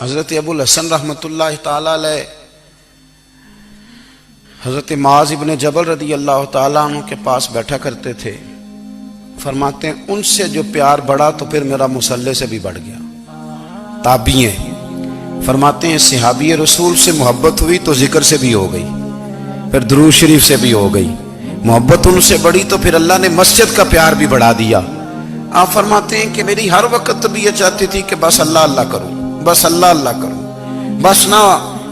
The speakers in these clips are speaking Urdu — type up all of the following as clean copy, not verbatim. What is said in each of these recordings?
حضرت ابو الحسن رحمۃ اللہ تعالی علیہ حضرت معاذ ابن جبل رضی اللہ تعالیٰ عنہ کے پاس بیٹھا کرتے تھے. فرماتے ہیں ان سے جو پیار بڑھا تو پھر میرا مصلی سے بھی بڑھ گیا. تابعی ہیں. فرماتے ہیں صحابی رسول سے محبت ہوئی تو ذکر سے بھی ہو گئی, پھر درود شریف سے بھی ہو گئی. محبت ان سے بڑھی تو پھر اللہ نے مسجد کا پیار بھی بڑھا دیا. آپ فرماتے ہیں کہ میری ہر وقت طبیعت چاہتی تھی کہ بس اللہ اللہ کروں, بس اللہ اللہ کروں, بس نہ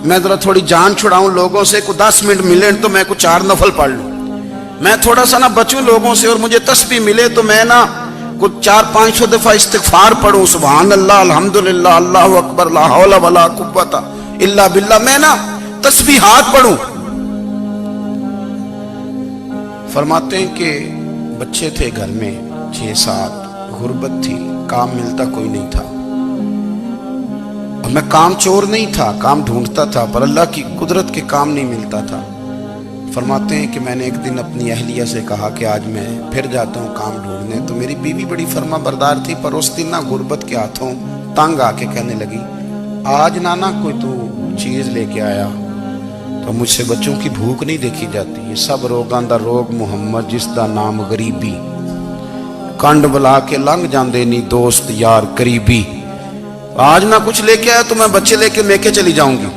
میں ذرا تھوڑی جان چھڑاؤں لوگوں سے, کو 10 منٹ ملے تو میں کو 4 نفل پڑھ لوں, میں تھوڑا سا نہ بچوں لوگوں سے, اور مجھے تسبیح ملے تو میں نہ کچھ 400-500 دفعہ استغفار پڑھوں, سبحان اللہ الحمدللہ اللہ اکبر لا حول ولا قوت الا باللہ, میں نہ تسبیحات پڑھوں. فرماتے ہیں کہ بچے تھے گھر میں 6-7, غربت تھی, کام ملتا کوئی نہیں تھا, اور میں کام چور نہیں تھا, کام ڈھونڈتا تھا, پر اللہ کی قدرت کے کام نہیں ملتا تھا. فرماتے ہیں کہ میں نے ایک دن اپنی اہلیہ سے کہا کہ آج میں پھر جاتا ہوں کام ڈھونڈنے. تو میری بیوی بڑی فرما بردار تھی, پر اس دن نہ غربت کے ہاتھوں تنگ آ کے کہنے لگی آج نانا کوئی تو چیز لے کے آیا. تو مجھ سے بچوں کی بھوک نہیں دیکھی جاتی. یہ سب روگاں دا روگ محمد جس دا نام غریبی, کنڈ بلا کے لنگ جاندے نہیں دوست یار قریبی. آج نہ کچھ لے کے آیا تو میں بچے لے کے میکے چلی جاؤں گی.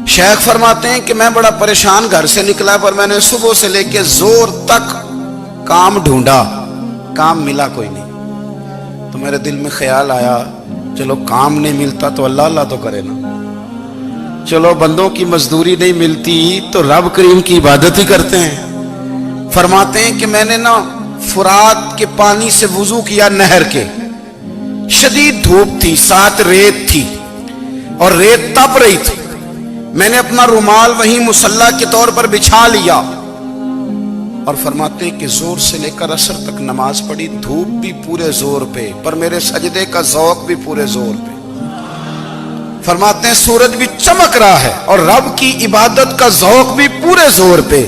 شیخ فرماتے ہیں کہ میں بڑا پریشان گھر سے نکلا, پر میں نے صبح سے لے کے زور تک کام ڈھونڈا, کام ملا کوئی نہیں. تو میرے دل میں خیال آیا چلو کام نہیں ملتا تو اللہ اللہ تو کرے نا, چلو بندوں کی مزدوری نہیں ملتی تو رب کریم کی عبادت ہی کرتے ہیں. فرماتے ہیں کہ میں نے نا فرات کے پانی سے وضو کیا, نہر کے, شدید دھوپ تھی, ساتھ ریت تھی اور ریت تپ رہی تھی. میں نے اپنا رومال وہیں مصلی کے طور پر بچھا لیا, اور فرماتے ہیں کہ زور سے لے کر عصر تک نماز پڑھی. دھوپ بھی پورے زور پہ, پر میرے سجدے کا ذوق بھی پورے زور پہ. فرماتے ہیں سورج بھی چمک رہا ہے اور رب کی عبادت کا ذوق بھی پورے زور پہ.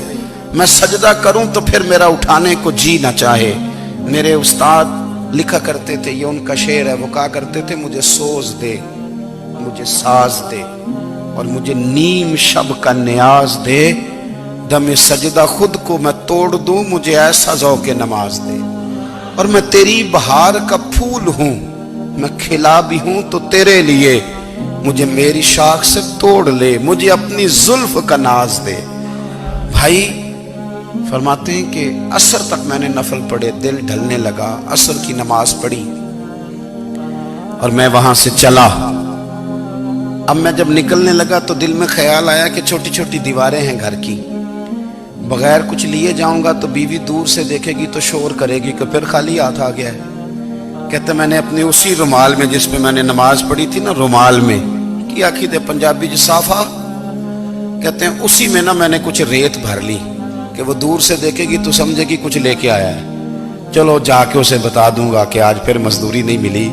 میں سجدہ کروں تو پھر میرا اٹھانے کو جی نہ چاہے. میرے استاد لکھا کرتے تھے, یہ ان کا شعر ہے, وہ کہا کرتے تھے مجھے سوز دے, مجھے ساز دے, اور مجھے نیم شب کا نیاز دے, دم سجدہ خود کو میں توڑ دوں, مجھے ایسا ذوق نماز دے. اور میں تیری بہار کا پھول ہوں, میں کھلا بھی ہوں تو تیرے لیے, مجھے میری شاخ سے توڑ لے, مجھے اپنی زلف کا ناز دے. بھائی فرماتے ہیں کہ عصر تک میں نے نفل پڑھے, دل ڈھلنے لگا, عصر کی نماز پڑھی اور میں وہاں سے چلا. اب میں جب نکلنے لگا تو دل میں خیال آیا کہ چھوٹی چھوٹی دیواریں ہیں گھر کی, بغیر کچھ لیے جاؤں گا تو بیوی دور سے دیکھے گی تو شور کرے گی کہ پھر خالی ہاتھ آ گیا ہے. کہتے میں نے اپنی اسی رومال میں جس میں میں نے نماز پڑھی تھی نا, رومال میں کی آخی دے پنجابی جسافہ کہتے ہیں, اسی میں نا میں نے کچھ ریت بھر لی کہ وہ دور سے دیکھے گی تو سمجھے گی کچھ لے کے آیا ہے, چلو جا کے اسے بتا دوں گا کہ آج پھر مزدوری نہیں ملی.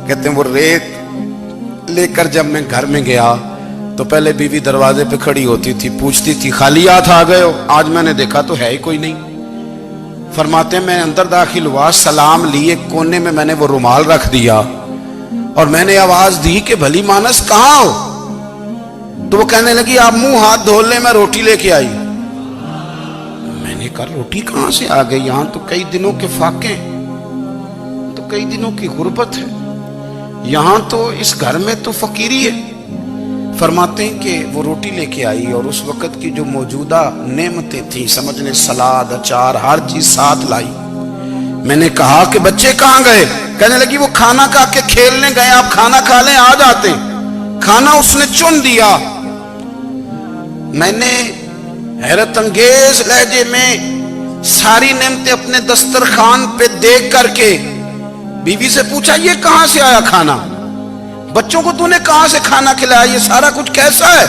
کہتے ہیں وہ ریت لے کر جب میں گھر میں گیا تو پہلے بیوی دروازے پہ کھڑی ہوتی تھی, پوچھتی تھی خالی ہاتھ آ گئے ہو؟ آج میں نے دیکھا تو ہے ہی کوئی نہیں. فرماتے ہیں میں اندر داخل ہوا, سلام لی, ایک کونے میں نے وہ رومال رکھ دیا اور میں نے آواز دی کہ بھلی مانس کہاں ہو؟ تو وہ کہنے لگی آپ منہ ہاتھ دھو لیں, میں روٹی لے کے آئی. میں نے کہا روٹی کہاں سے آ گئی؟ یہاں تو کئی دنوں کے فاقے, تو کئی دنوں کی غربت ہے, یہاں تو اس گھر میں تو فقیری ہے. فرماتے ہیں کہ وہ روٹی لے کے آئی, اور اس وقت کی جو موجودہ نعمتیں تھیں, سمجھنے سلاد اچار ہر چیز ساتھ لائی. میں نے کہا کہ بچے کہاں گئے؟ کہنے لگی وہ کھانا کھا کے کھیلنے گئے, آپ کھانا کھا لیں آ جاتے. کھانا اس نے چن دیا. میں نے حیرت انگیز لہجے میں ساری نعمتیں اپنے دسترخوان پہ دیکھ کر کے بیوی سے پوچھا یہ کہاں سے آیا کھانا؟ بچوں کو تو نے کہاں سے کھانا کھلایا؟ یہ سارا کچھ کیسا ہے؟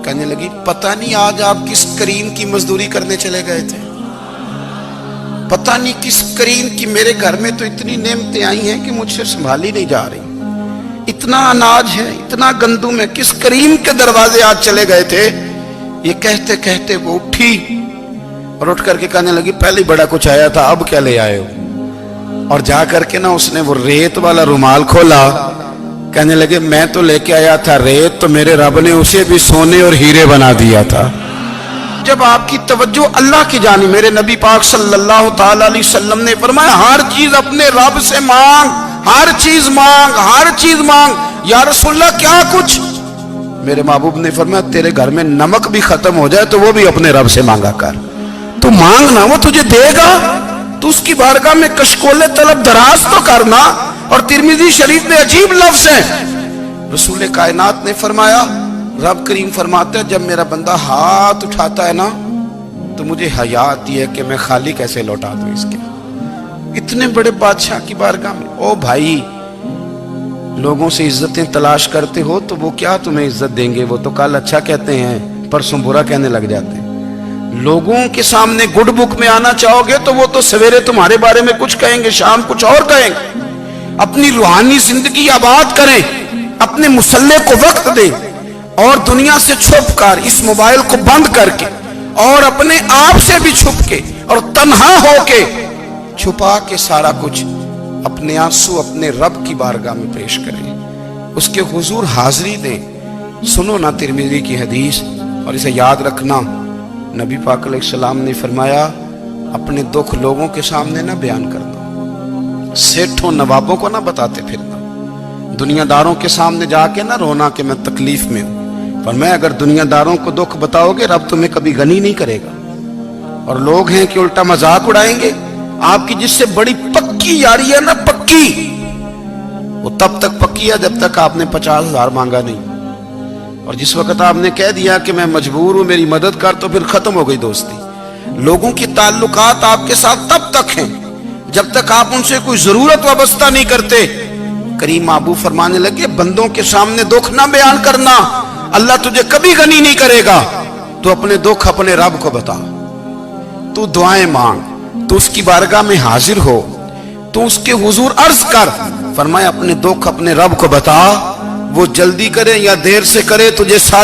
کہنے لگی پتہ نہیں آج آپ کس کریم کی مزدوری کرنے چلے گئے تھے, پتہ نہیں کس کریم کی. میرے گھر میں تو اتنی نعمتیں آئی ہیں کہ مجھ سے سنبھالی نہیں جا رہی, اتنا اناج ہے, اتنا گندم ہے, کس کریم کے دروازے آج چلے گئے تھے؟ یہ کہتے کہتے وہ اٹھی اور اٹھ کر کے کہنے لگی پہلے بڑا کچھ آیا تھا, اب کیا لے آئے ہو؟ اور جا کر کے نا اس نے وہ ریت والا رومال کھولا, کہنے لگے میں تو لے کے آیا تھا ریت, تو میرے رب نے اسے بھی سونے اور ہیرے بنا دیا تھا. جب آپ کی توجہ اللہ کی جانب, میرے نبی پاک صلی اللہ تعالی علیہ وسلم نے فرمایا ہر چیز اپنے رب سے مانگ, ہر چیز مانگ, ہر چیز مانگ. یا رسول اللہ کیا کچھ؟ میرے محبوب نے فرمایا تیرے گھر میں نمک بھی ختم ہو جائے تو وہ بھی اپنے رب سے مانگا کر. تو مانگنا, وہ تجھے دے گا, تو اس کی بارگاہ میں کشکول طلب دراز تو کرنا. اور ترمذی شریف میں عجیب لفظ ہے, رسول کائنات نے فرمایا, رب کریم فرماتے ہیں جب میرا بندہ ہاتھ اٹھاتا ہے نا تو مجھے حیا آتی ہے کہ میں خالی کیسے لوٹا دوں اس کے. اتنے بڑے بادشاہ کی بارگاہ میں, او بھائی لوگوں سے عزتیں تلاش کرتے ہو تو وہ کیا تمہیں عزت دیں گے؟ وہ تو کل اچھا کہتے ہیں پرسوں برا کہنے لگ جاتے ہیں. لوگوں کے سامنے گڈ بک میں آنا چاہو گے تو وہ تو سویرے تمہارے بارے میں کچھ کہیں گے, شام کچھ اور کہیں گے. اپنی روحانی زندگی آباد کریں, اپنے مسلح کو وقت دیں, اور دنیا سے چھپ کر اس موبائل کو بند کر کے اور اپنے آپ سے بھی چھپ کے اور تنہا ہو کے چھپا کے سارا کچھ اپنے آنسو اپنے رب کی بارگاہ میں پیش کریں, اس کے حضور حاضری دیں. سنو نا ترمذی کی حدیث, اور اسے یاد رکھنا. نبی پاک علیہ السلام نے فرمایا اپنے دکھ لوگوں کے سامنے نہ بیان کرنا, سیٹھوں نوابوں کو نہ بتاتے پھرنا, دنیا داروں کے سامنے جا کے نہ رونا کہ میں تکلیف میں ہوں. فرمایا اگر دنیا داروں کو دکھ بتاؤ گے رب تمہیں کبھی غنی نہیں کرے گا. اور لوگ ہیں کہ الٹا مذاق اڑائیں گے. آپ کی جس سے بڑی پکی یاری ہے نا, پکی, وہ تب تک پکی ہے جب تک آپ نے 50,000 مانگا نہیں. اور جس وقت آپ نے کہہ دیا کہ میں مجبور ہوں میری مدد کر, تو پھر ختم ہو گئی دوستی. لوگوں کی تعلقات آپ کے ساتھ تب تک ہیں جب تک آپ ان سے کوئی ضرورت وابستہ نہیں کرتے. کریم محبوب فرمانے لگے بندوں کے سامنے دکھ نہ بیان کرنا, اللہ تجھے کبھی غنی نہیں کرے گا. تو اپنے دکھ اپنے رب کو بتا, تو دعائیں مانگ, تو اس کی بارگاہ میں حاضر ہو, تو اس کے حضور عرض کر. فرمایا اپنے دکھ اپنے رب کو بتا, وہ جلدی کرے یا دیر سے کرے تجھے ساری